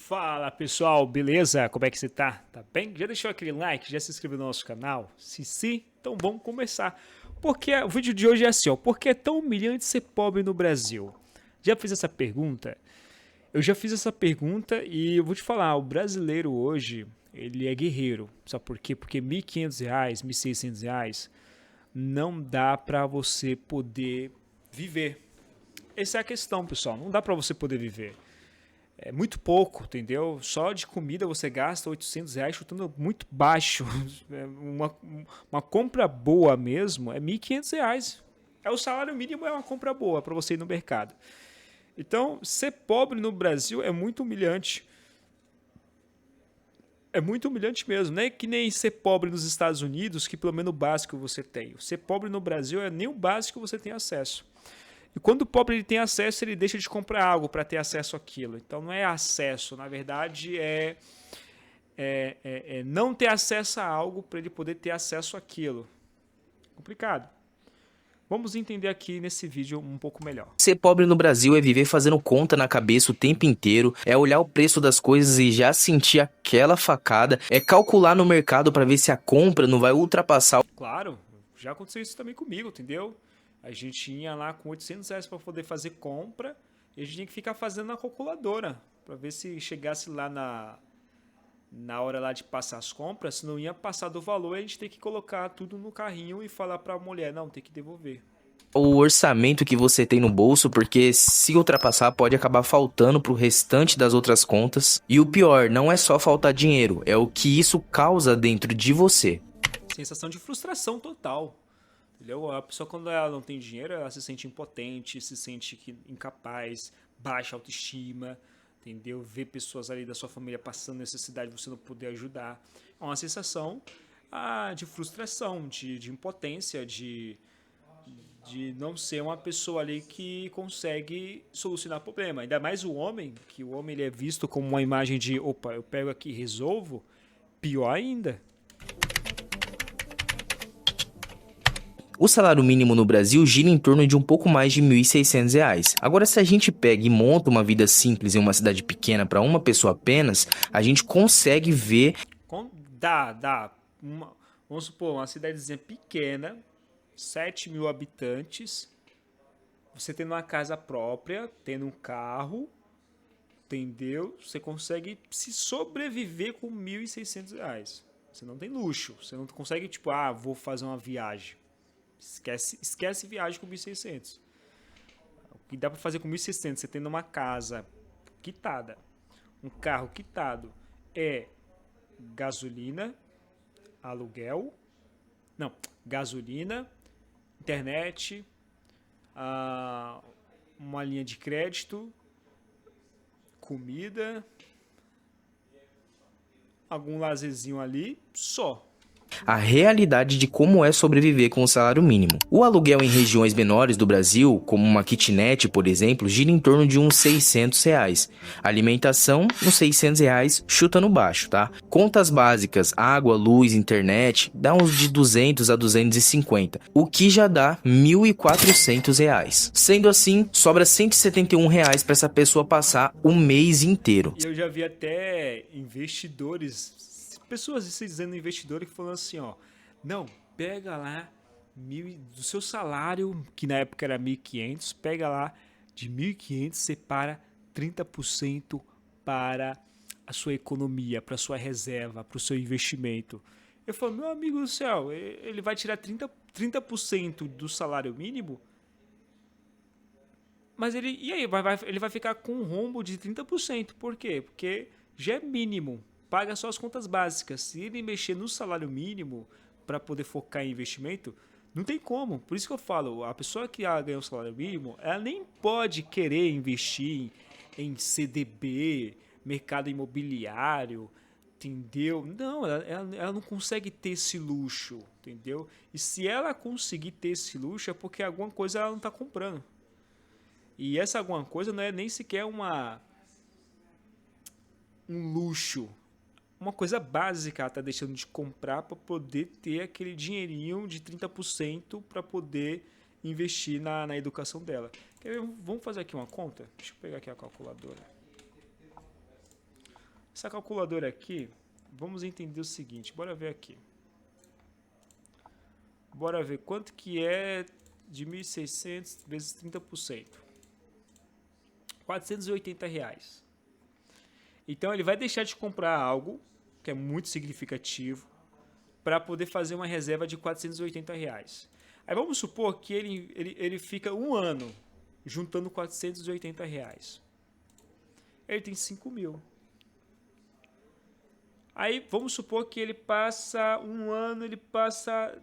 Fala pessoal, beleza? Como é que você tá? Tá bem? Já deixou aquele like? Já se inscreveu no nosso canal? Se sim, então vamos começar. Porque o vídeo de hoje é assim, ó. Por que é tão humilhante ser pobre no Brasil? Já fiz essa pergunta? Eu já fiz essa pergunta e eu vou te falar, o brasileiro hoje, ele é guerreiro. Sabe por quê? Porque R$ 1.500, R$ 1.600 não dá pra você poder viver. Essa é a questão, pessoal. Não dá pra você poder viver. É muito pouco, entendeu? Só de comida você gasta R$ 800, chutando muito baixo. Uma compra boa mesmo é R$ 1.500. É o salário mínimo, é uma compra boa para você ir no mercado. Então, ser pobre no Brasil é muito humilhante. É muito humilhante mesmo. Não é que nem ser pobre nos Estados Unidos, que pelo menos o básico você tem. Ser pobre no Brasil é nem o básico que você tem acesso. E quando o pobre ele tem acesso, ele deixa de comprar algo para ter acesso àquilo. Então não é acesso, na verdade é não ter acesso a algo para ele poder ter acesso àquilo. Complicado. Vamos entender aqui nesse vídeo um pouco melhor. Ser pobre no Brasil é viver fazendo conta na cabeça o tempo inteiro, é olhar o preço das coisas e já sentir aquela facada, é calcular no mercado para ver se a compra não vai ultrapassar. Claro, já aconteceu isso também comigo, entendeu? A gente ia lá com R$ 800 para poder fazer compra e a gente tinha que ficar fazendo na calculadora para ver se chegasse lá na hora lá de passar as compras, se não ia passar do valor, a gente tem que colocar tudo no carrinho e falar para a mulher, não, tem que devolver. O orçamento que você tem no bolso, porque se ultrapassar pode acabar faltando pro restante das outras contas. E o pior, não é só faltar dinheiro, é o que isso causa dentro de você. Sensação de frustração total. Entendeu? A pessoa, quando ela não tem dinheiro, ela se sente impotente, se sente incapaz, baixa autoestima, entendeu? Ver pessoas ali da sua família passando necessidade e você não poder ajudar. É uma sensação de frustração, de impotência, de não ser uma pessoa ali que consegue solucionar o problema. Ainda mais o homem, que o homem ele é visto como uma imagem de, opa, eu pego aqui e resolvo. Pior ainda. O salário mínimo no Brasil gira em torno de um pouco mais de R$ 1.600. Agora, se a gente pega e monta uma vida simples em uma cidade pequena para uma pessoa apenas, a gente consegue ver. Dá. Vamos supor, uma cidadezinha pequena, 7.000 habitantes, você tendo uma casa própria, tendo um carro, entendeu? Você consegue se sobreviver com R$ 1.600. Você não tem luxo, você não consegue, tipo, vou fazer uma viagem. Esquece viagem com 1.600. O que dá para fazer com 1.600, você tendo uma casa quitada, um carro quitado, é gasolina, aluguel, não, gasolina, internet, uma linha de crédito, comida, algum lazerzinho ali, só. A realidade de como é sobreviver com o salário mínimo. O aluguel em regiões menores do Brasil, como uma kitnet, por exemplo, gira em torno de uns R$ 600. Alimentação, uns R$ 600, chuta no baixo, tá? Contas básicas, água, luz, internet, dá uns de 200 a 250, o que já dá R$ 1.400. Sendo assim, sobra R$ 171 para essa pessoa passar o mês inteiro. E eu já vi até investidores, pessoas se dizendo investidores que falando assim, ó, não, pega lá do seu salário, que na época era 1.500, pega lá de 1.500, separa 30% para a sua economia, para a sua reserva, para o seu investimento. Eu falo, meu amigo do céu, ele vai tirar 30% do salário mínimo, mas e aí, ele vai ficar com um rombo de 30%. Por quê? Porque já é mínimo, paga só as contas básicas. Se ele mexer no salário mínimo para poder focar em investimento, não tem como. Por isso que eu falo, a pessoa que ganha o salário mínimo, ela nem pode querer investir em CDB, mercado imobiliário, entendeu? Não, ela não consegue ter esse luxo, entendeu? E se ela conseguir ter esse luxo é porque alguma coisa ela não está comprando. E essa alguma coisa não é nem sequer um luxo. Uma coisa básica ela está deixando de comprar para poder ter aquele dinheirinho de 30% para poder investir na educação dela. Quer ver? Vamos fazer aqui uma conta? Deixa eu pegar aqui a calculadora. Essa calculadora aqui, vamos entender o seguinte, bora ver aqui. Bora ver quanto que é de 1.600 vezes 30%. R$480. Então ele vai deixar de comprar algo que é muito significativo para poder fazer uma reserva de R$480. Aí vamos supor que ele fica um ano juntando R$480. Ele tem 5.000. Aí vamos supor que ele passa um ano, ele passa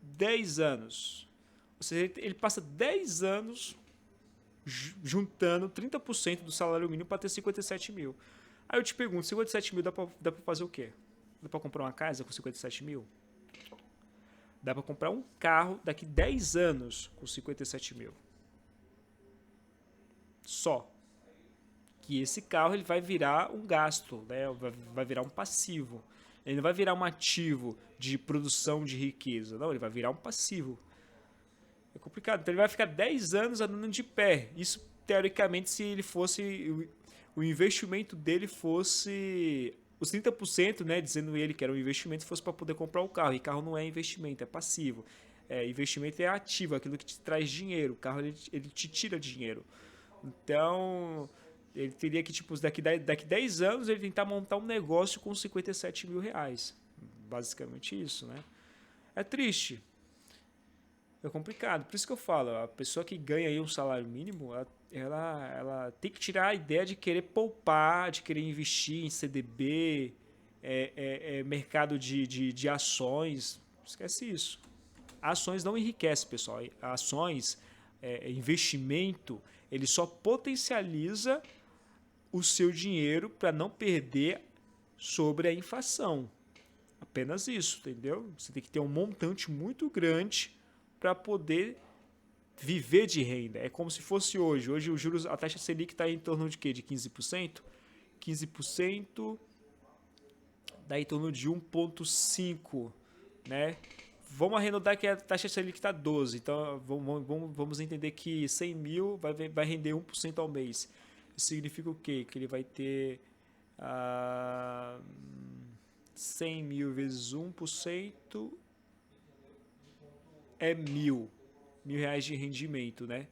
10 anos. Ou seja, ele passa 10 anos juntando 30% do salário mínimo para ter 57.000. Aí eu te pergunto, 57.000 dá para fazer o quê? Dá para comprar uma casa com 57.000? Dá para comprar um carro daqui 10 anos com 57.000. Só. Que esse carro ele vai virar um gasto, né? Vai virar um passivo. Ele não vai virar um ativo de produção de riqueza. Não, ele vai virar um passivo. É complicado. Então ele vai ficar 10 anos andando de pé. Isso, teoricamente, se ele fosse... O investimento dele fosse... Os 30%, né, dizendo ele que era um investimento, fosse para poder comprar o carro. E carro não é investimento, é passivo. Investimento é ativo, aquilo que te traz dinheiro. O carro ele te tira dinheiro. Então... Ele teria que, tipo, daqui 10 anos, ele tentar montar um negócio com 57.000 reais. Basicamente isso, né? É triste. É complicado. Por isso que eu falo, a pessoa que ganha aí um salário mínimo, ela tem que tirar a ideia de querer poupar, de querer investir em CDB, mercado de ações. Esquece isso. Ações não enriquecem, pessoal. Ações, investimento, ele só potencializa o seu dinheiro para não perder sobre a inflação. Apenas isso, entendeu? Você tem que ter um montante muito grande para poder viver de renda. É como se fosse hoje. Hoje os juros, a taxa Selic está em torno de quê? De 15%? 15% dá em torno de 1,5%, né? Vamos arredondar que a taxa Selic está 12%. Então vamos entender que 100 mil vai render 1% ao mês. Isso significa o quê? Que ele vai ter 100 mil vezes 1% é R$1.000 de rendimento, né?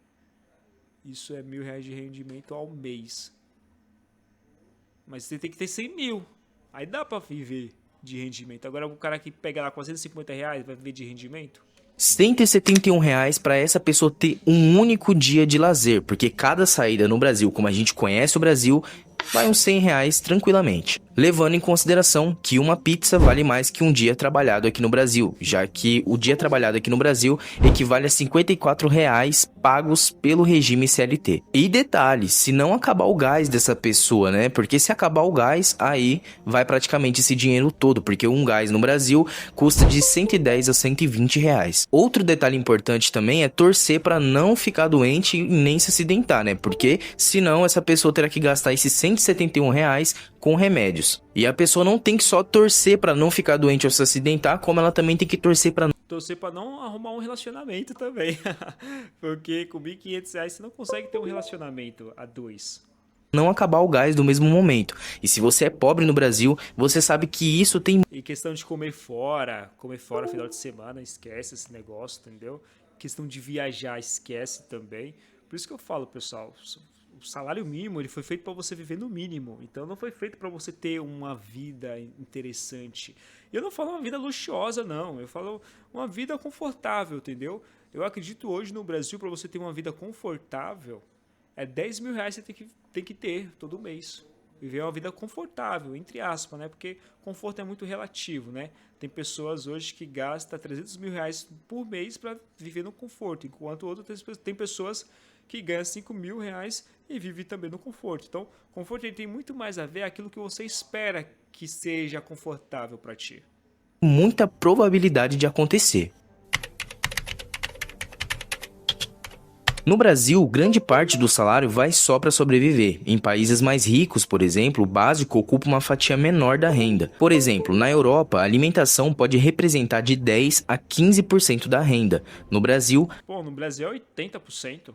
Isso é R$1.000 de rendimento ao mês. Mas você tem que ter 100 mil. Aí dá para viver de rendimento. Agora o cara que pega lá R$450 vai viver de rendimento? R$171 para essa pessoa ter um único dia de lazer, porque cada saída no Brasil, como a gente conhece o Brasil, vai uns R$100 tranquilamente. Levando em consideração que uma pizza vale mais que um dia trabalhado aqui no Brasil, já que o dia trabalhado aqui no Brasil equivale a R$54 pagos pelo regime CLT. E detalhe, se não acabar o gás dessa pessoa, né? Porque se acabar o gás, aí vai praticamente esse dinheiro todo, porque um gás no Brasil custa de R$110 a R$120. Outro detalhe importante também é torcer para não ficar doente e nem se acidentar, né? Porque senão essa pessoa terá que gastar esses R$171 com remédios. E a pessoa não tem que só torcer para não ficar doente ou se acidentar, como ela também tem que torcer para não arrumar um relacionamento também. Porque com R$1.500 você não consegue ter um relacionamento a dois. Não acabar o gás do mesmo momento. E se você é pobre no Brasil, você sabe que isso tem... E questão de comer fora final de semana, esquece esse negócio, entendeu? Questão de viajar, esquece também. Por isso que eu falo, pessoal, o salário mínimo ele foi feito para você viver no mínimo. Então não foi feito para você ter uma vida interessante. E eu não falo uma vida luxuosa, não. Eu falo uma vida confortável, entendeu? Eu acredito hoje no Brasil, para você ter uma vida confortável, R$10.000 você tem que ter todo mês. Viver uma vida confortável, entre aspas, né? Porque conforto é muito relativo, né? Tem pessoas hoje que gastam R$300.000 por mês para viver no conforto, enquanto outras tem pessoas que ganham R$5.000 e vivem também no conforto. Então, conforto ele tem muito mais a ver com aquilo que você espera que seja confortável para ti. Muita probabilidade de acontecer. No Brasil, grande parte do salário vai só para sobreviver. Em países mais ricos, por exemplo, o básico ocupa uma fatia menor da renda. Por exemplo, na Europa, a alimentação pode representar de 10 a 15% da renda. No Brasil... no Brasil é 80%.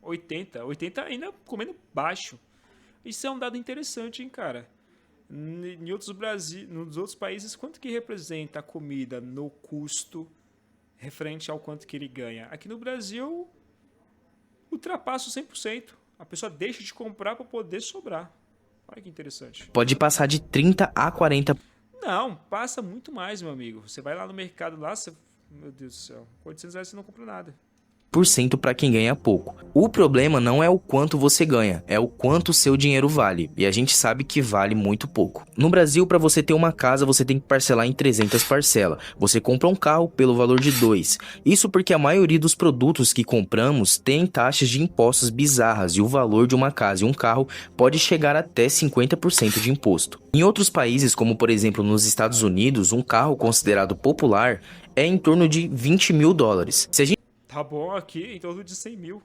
80 ainda comendo baixo. Isso é um dado interessante, hein, cara? Nos outros países, quanto que representa a comida no custo referente ao quanto que ele ganha? Aqui no Brasil, ultrapassa o 100%. A pessoa deixa de comprar para poder sobrar. Olha que interessante. Pode passar de 30 a 40%. Não, passa muito mais, meu amigo. Você vai lá no mercado, meu Deus do céu, com R$ 800 você não compra nada. Para quem ganha pouco. O problema não é o quanto você ganha, é o quanto o seu dinheiro vale. E a gente sabe que vale muito pouco. No Brasil, para você ter uma casa, você tem que parcelar em 300 parcelas. Você compra um carro pelo valor de 2. Isso porque a maioria dos produtos que compramos tem taxas de impostos bizarras e o valor de uma casa e um carro pode chegar até 50% de imposto. Em outros países, como por exemplo nos Estados Unidos, um carro considerado popular é em torno de $20.000. Se a gente Tá bom aqui, em torno de 100 mil.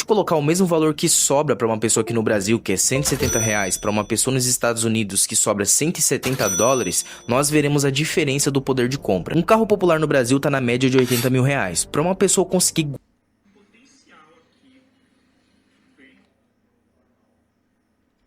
colocar o mesmo valor que sobra para uma pessoa aqui no Brasil, que é R$ 170, para uma pessoa nos Estados Unidos que sobra $170, nós veremos a diferença do poder de compra. Um carro popular no Brasil está na média de R$ 80 mil. Para uma pessoa conseguir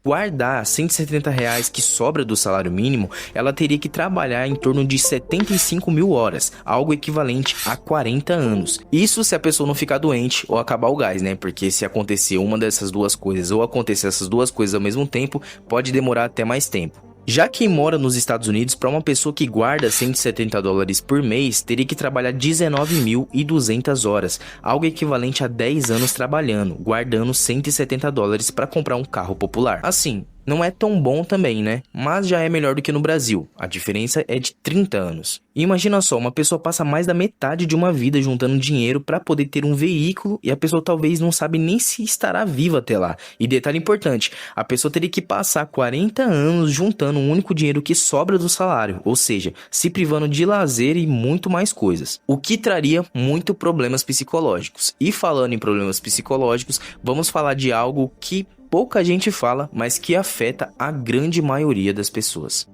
guardar R$ 170 que sobra do salário mínimo, ela teria que trabalhar em torno de 75 mil horas, algo equivalente a 40 anos. Isso se a pessoa não ficar doente ou acabar o gás, né? Porque se acontecer uma dessas duas coisas ou acontecer essas duas coisas ao mesmo tempo, pode demorar até mais tempo. Já quem mora nos Estados Unidos, para uma pessoa que guarda $170 por mês, teria que trabalhar 19.200 horas, algo equivalente a 10 anos trabalhando, guardando $170 para comprar um carro popular. Assim, não é tão bom também, né? Mas já é melhor do que no Brasil. A diferença é de 30 anos. E imagina só, uma pessoa passa mais da metade de uma vida juntando dinheiro para poder ter um veículo e a pessoa talvez não sabe nem se estará viva até lá. E detalhe importante, a pessoa teria que passar 40 anos juntando um único dinheiro que sobra do salário, ou seja, se privando de lazer e muito mais coisas. O que traria muito problemas psicológicos. E falando em problemas psicológicos, vamos falar de algo que pouca gente fala, mas que afeta a grande maioria das pessoas.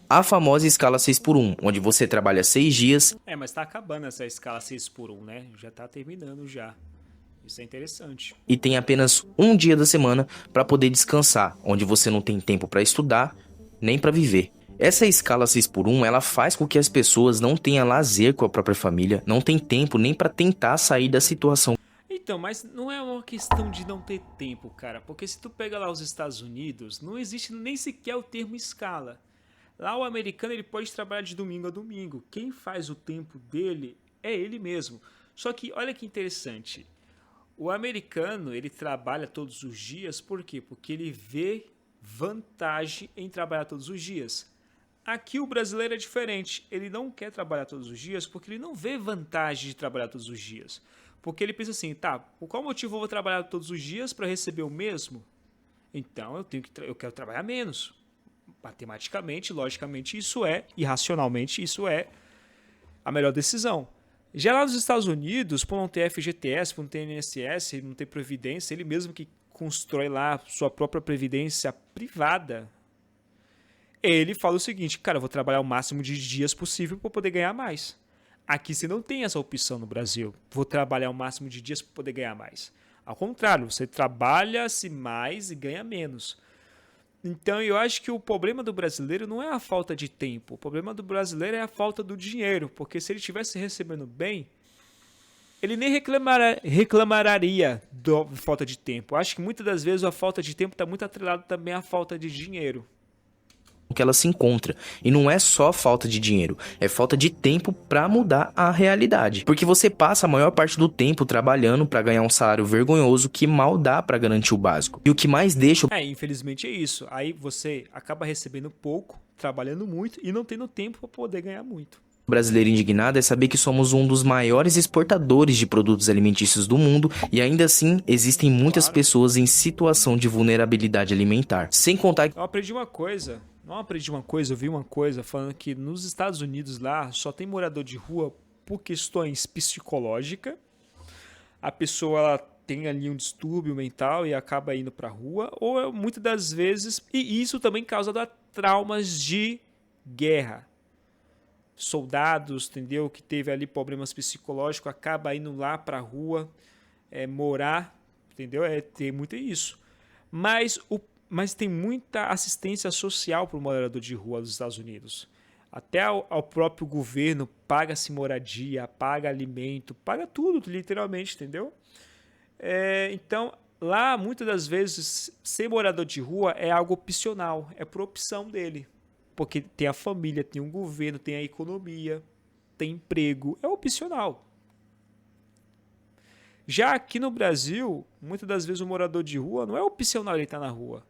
A famosa escala 6x1, onde você trabalha 6 dias. Mas tá acabando essa escala 6x1, né? Já tá terminando já. Isso é interessante. E tem apenas um dia da semana para poder descansar, onde você não tem tempo para estudar, nem para viver. Essa escala 6x1, ela faz com que as pessoas não tenham lazer com a própria família, não tem tempo nem para tentar sair da situação. Então, mas não é uma questão de não ter tempo, cara. Porque se tu pega lá os Estados Unidos, não existe nem sequer o termo escala. Lá o americano ele pode trabalhar de domingo a domingo. Quem faz o tempo dele é ele mesmo. Só que olha que interessante. O americano ele trabalha todos os dias, por quê? Porque ele vê vantagem em trabalhar todos os dias. Aqui o brasileiro é diferente. Ele não quer trabalhar todos os dias porque ele não vê vantagem de trabalhar todos os dias. Porque ele pensa assim, tá, por qual motivo eu vou trabalhar todos os dias para receber o mesmo? Então eu quero trabalhar menos. Matematicamente, logicamente, e racionalmente, isso é a melhor decisão. Já lá nos Estados Unidos, por não ter FGTS, por não ter INSS, não ter previdência, ele mesmo que constrói lá sua própria previdência privada, ele fala o seguinte, cara, eu vou trabalhar o máximo de dias possível para poder ganhar mais. Aqui você não tem essa opção no Brasil. Vou trabalhar o máximo de dias para poder ganhar mais. Ao contrário, você trabalha-se mais e ganha menos. Então eu acho que o problema do brasileiro não é a falta de tempo. O problema do brasileiro é a falta do dinheiro. Porque se ele estivesse recebendo bem, ele nem reclamaria da falta de tempo. Eu acho que muitas das vezes a falta de tempo está muito atrelada também à falta de dinheiro. Que ela se encontra. E não é só falta de dinheiro, é falta de tempo para mudar a realidade. Porque você passa a maior parte do tempo trabalhando para ganhar um salário vergonhoso que mal dá para garantir o básico. E o que mais deixa... infelizmente é isso. Aí você acaba recebendo pouco, trabalhando muito e não tendo tempo para poder ganhar muito. O brasileiro indignado é saber que somos um dos maiores exportadores de produtos alimentícios do mundo e ainda assim existem muitas pessoas em situação de vulnerabilidade alimentar. Sem contar que... Eu aprendi uma coisa, eu vi uma coisa falando que nos Estados Unidos lá só tem morador de rua por questões psicológicas. A pessoa ela tem ali um distúrbio mental e acaba indo pra rua, ou muitas das vezes, e isso também causa traumas de guerra. Soldados, entendeu? Que teve ali problemas psicológicos, acaba indo lá pra rua morar, entendeu? Tem muito isso. Mas tem muita assistência social para o morador de rua dos Estados Unidos. Até ao próprio governo paga-se moradia, paga alimento, paga tudo, literalmente, entendeu? Então, lá, muitas das vezes, ser morador de rua é algo opcional, é por opção dele. Porque tem a família, tem o governo, tem a economia, tem emprego, é opcional. Já aqui no Brasil, muitas das vezes o morador de rua não é opcional ele estar na rua.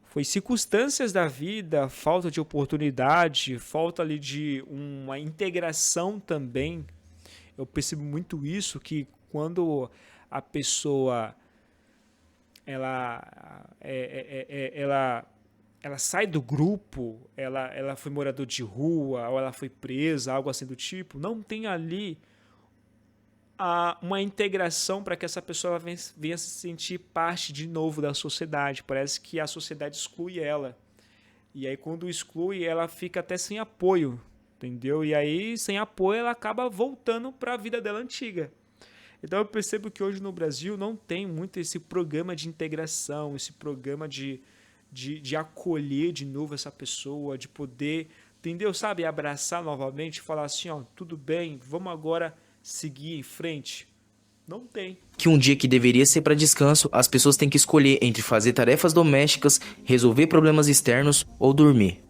Foi circunstâncias da vida, falta de oportunidade, falta ali de uma integração também. Eu percebo muito isso, que quando a pessoa ela sai do grupo, ela foi morador de rua, ou ela foi presa, algo assim do tipo, não tem ali uma integração para que essa pessoa venha se sentir parte de novo da sociedade. Parece que a sociedade exclui ela. E aí quando exclui, ela fica até sem apoio, entendeu? E aí, sem apoio, ela acaba voltando para a vida dela antiga. Então eu percebo que hoje no Brasil não tem muito esse programa de integração, esse programa de acolher de novo essa pessoa, de poder, entendeu? Sabe, abraçar novamente, falar assim, ó, tudo bem, vamos agora seguir em frente. Não tem. Que um dia que deveria ser para descanso, as pessoas têm que escolher entre fazer tarefas domésticas, resolver problemas externos ou dormir.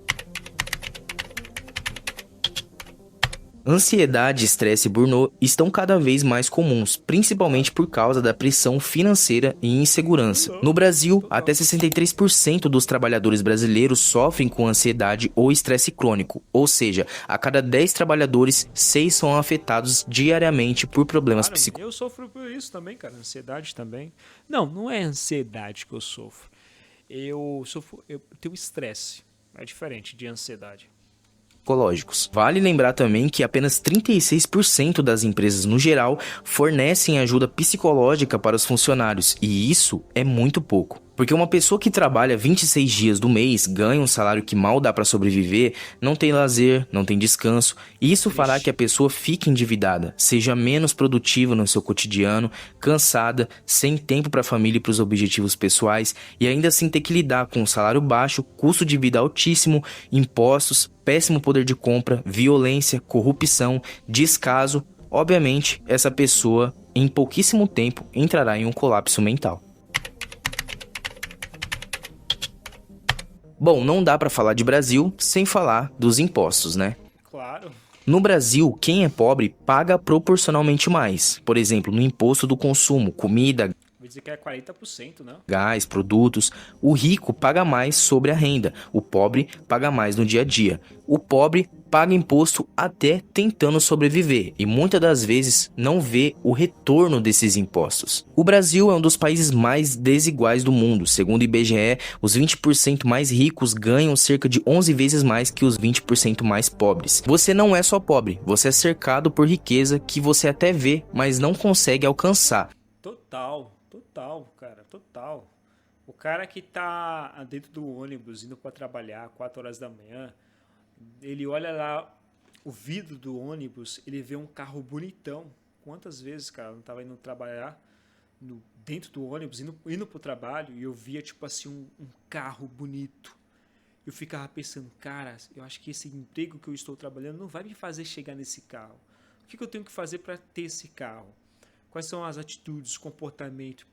Ansiedade, estresse e burnout estão cada vez mais comuns, principalmente por causa da pressão financeira e insegurança. No Brasil, até 63% dos trabalhadores brasileiros sofrem com ansiedade ou estresse crônico, ou seja, a cada 10 trabalhadores, 6 são afetados diariamente por problemas psicológicos. Eu sofro por isso também, cara, ansiedade também. Não é ansiedade que eu sofro. Eu tenho estresse, é diferente de ansiedade. Vale lembrar também que apenas 36% das empresas no geral fornecem ajuda psicológica para os funcionários, e isso é muito pouco. Porque uma pessoa que trabalha 26 dias do mês, ganha um salário que mal dá para sobreviver, não tem lazer, não tem descanso, e isso fará que a pessoa fique endividada, seja menos produtiva no seu cotidiano, cansada, sem tempo para a família e para os objetivos pessoais, e ainda assim ter que lidar com um salário baixo, custo de vida altíssimo, impostos, péssimo poder de compra, violência, corrupção, descaso. Obviamente, essa pessoa, em pouquíssimo tempo, entrará em um colapso mental. Bom, não dá para falar de Brasil sem falar dos impostos, né? Claro. No Brasil, quem é pobre paga proporcionalmente mais. Por exemplo, no imposto do consumo, comida, Vou dizer que é 40%, né? gás, produtos. O rico paga mais sobre a renda, o pobre paga mais no dia a dia. O pobre paga imposto até tentando sobreviver e muitas das vezes não vê o retorno desses impostos. O Brasil é um dos países mais desiguais do mundo. Segundo o IBGE, os 20% mais ricos ganham cerca de 11 vezes mais que os 20% mais pobres. Você não é só pobre, você é cercado por riqueza que você até vê, mas não consegue alcançar. Total, cara, total. O cara que tá dentro do ônibus indo para trabalhar 4 horas da manhã, ele olha lá o vidro do ônibus, ele vê um carro bonitão. Quantas vezes, cara, eu não tava indo trabalhar dentro do ônibus, indo pro trabalho, e eu via, tipo assim, um carro bonito. Eu ficava pensando, cara, eu acho que esse emprego que eu estou trabalhando não vai me fazer chegar nesse carro. O que eu tenho que fazer para ter esse carro? Quais são as atitudes, comportamento?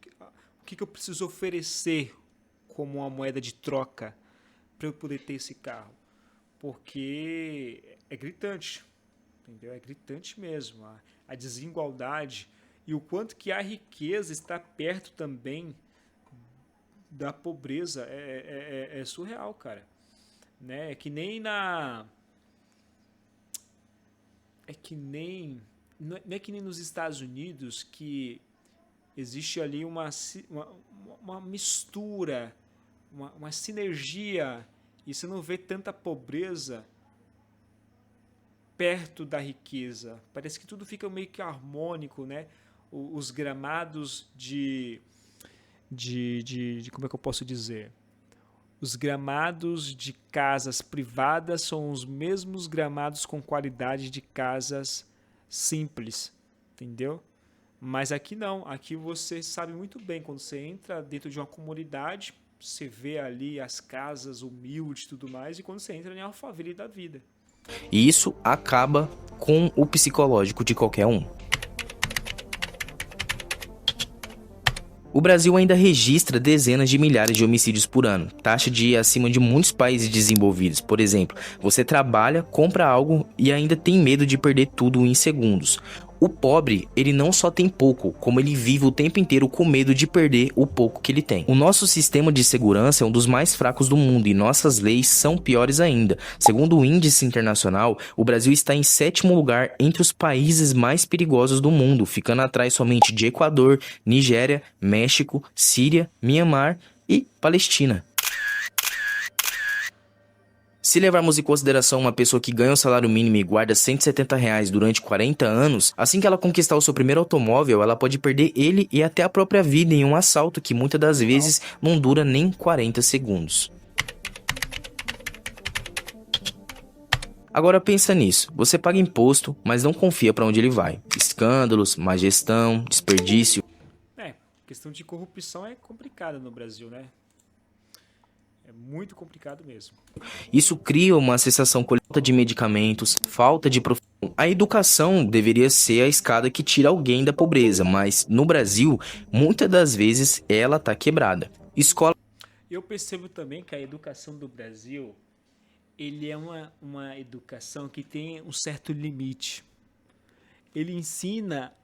O que eu preciso oferecer como uma moeda de troca para eu poder ter esse carro? Porque é gritante, entendeu? É gritante mesmo. A desigualdade e o quanto que a riqueza está perto também da pobreza é surreal, cara. Né? É que nem na... Não é que nem nos Estados Unidos, que existe ali uma mistura, uma sinergia, e você não vê tanta pobreza perto da riqueza. Parece que tudo fica meio que harmônico, né? Os gramados como é que eu posso dizer? Os gramados de casas privadas são os mesmos gramados com qualidade de casas simples, entendeu? Mas aqui não, aqui você sabe muito bem, quando você entra dentro de uma comunidade, você vê ali as casas humildes e tudo mais, e quando você entra em Alphaville da vida. E isso acaba com o psicológico de qualquer um. O Brasil ainda registra dezenas de milhares de homicídios por ano, taxa de acima de muitos países desenvolvidos. Por exemplo, você trabalha, compra algo e ainda tem medo de perder tudo em segundos. O pobre, ele não só tem pouco, como ele vive o tempo inteiro com medo de perder o pouco que ele tem. O nosso sistema de segurança é um dos mais fracos do mundo e nossas leis são piores ainda. Segundo o índice internacional, o Brasil está em 7º lugar entre os países mais perigosos do mundo, ficando atrás somente de Equador, Nigéria, México, Síria, Mianmar e Palestina. Se levarmos em consideração uma pessoa que ganha o salário mínimo e guarda R$ 170 durante 40 anos, assim que ela conquistar o seu primeiro automóvel, ela pode perder ele e até a própria vida em um assalto que muitas das vezes não dura nem 40 segundos. Agora pensa nisso, você paga imposto, mas não confia para onde ele vai. Escândalos, má gestão, desperdício. Questão de corrupção é complicada no Brasil, né? É muito complicado mesmo. Isso cria uma sensação de falta de medicamentos, falta de profissão. A educação deveria ser a escada que tira alguém da pobreza, mas no Brasil, muitas das vezes, ela está quebrada. Escola. Eu percebo também que a educação do Brasil, ele é uma educação que tem um certo limite. Ele ensina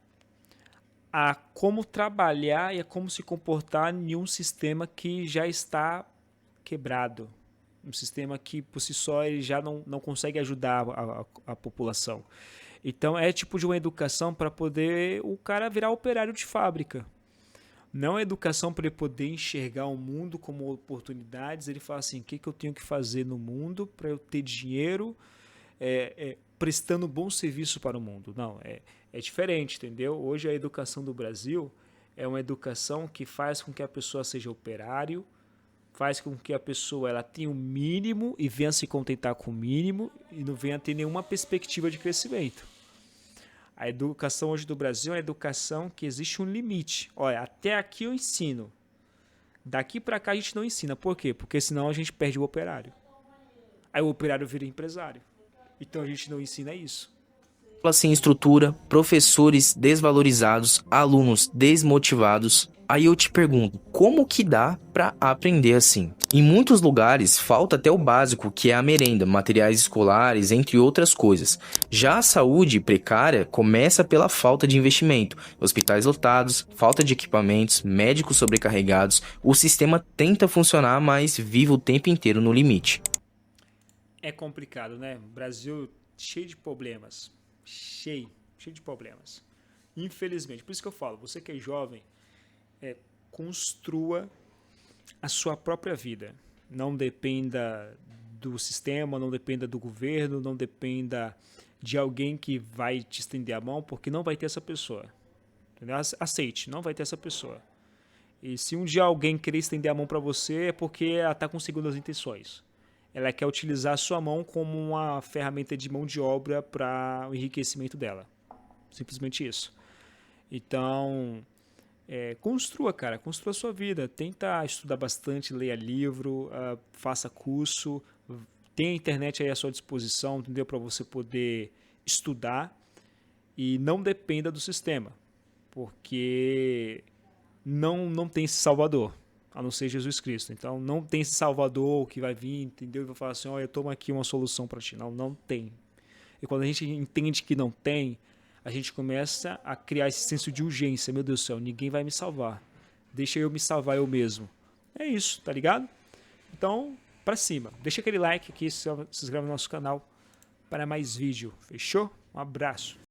a como trabalhar e a como se comportar em um sistema que já está quebrado. Um sistema que, por si só, ele já não consegue ajudar a população. Então, é tipo de uma educação para poder o cara virar operário de fábrica. Não é educação para ele poder enxergar o mundo como oportunidades. Ele fala assim, o que eu tenho que fazer no mundo para eu ter dinheiro prestando bom serviço para o mundo. Não, é diferente, entendeu? Hoje a educação do Brasil é uma educação que faz com que a pessoa seja operário, faz com que a pessoa ela tenha o mínimo e venha se contentar com o mínimo e não venha ter nenhuma perspectiva de crescimento. A educação hoje do Brasil é uma educação que existe um limite. Olha, até aqui eu ensino. Daqui para cá a gente não ensina. Por quê? Porque senão a gente perde o operário. Aí o operário vira empresário. Então a gente não ensina isso. Sem estrutura, professores desvalorizados, alunos desmotivados. Aí eu te pergunto, como que dá para aprender assim? Em muitos lugares falta até o básico, que é a merenda, materiais escolares, entre outras coisas. Já a saúde precária começa pela falta de investimento. Hospitais lotados, falta de equipamentos, médicos sobrecarregados. O sistema tenta funcionar, mas vive o tempo inteiro no limite. É complicado, né? O Brasil cheio de problemas. Cheio de problemas. Infelizmente. Por isso que eu falo, você que é jovem, construa a sua própria vida. Não dependa do sistema, não dependa do governo, não dependa de alguém que vai te estender a mão, porque não vai ter essa pessoa. Entendeu? Aceite, não vai ter essa pessoa. E se um dia alguém querer estender a mão para você, é porque ela está com segundas intenções. Ela quer utilizar a sua mão como uma ferramenta de mão de obra para o enriquecimento dela. Simplesmente isso. Então, construa, cara. Construa a sua vida. Tenta estudar bastante, leia livro, faça curso. Tem a internet aí à sua disposição, entendeu? Para você poder estudar. E não dependa do sistema. Porque não tem esse salvador, a não ser Jesus Cristo. Então não tem esse salvador que vai vir, entendeu? E vai falar assim, eu tomo aqui uma solução para ti. Não tem. E quando a gente entende que não tem, a gente começa a criar esse senso de urgência. Meu Deus do céu, ninguém vai me salvar. Deixa eu me salvar eu mesmo. É isso, tá ligado? Então, pra cima. Deixa aquele like aqui, se inscreve no nosso canal para mais vídeo. Fechou? Um abraço.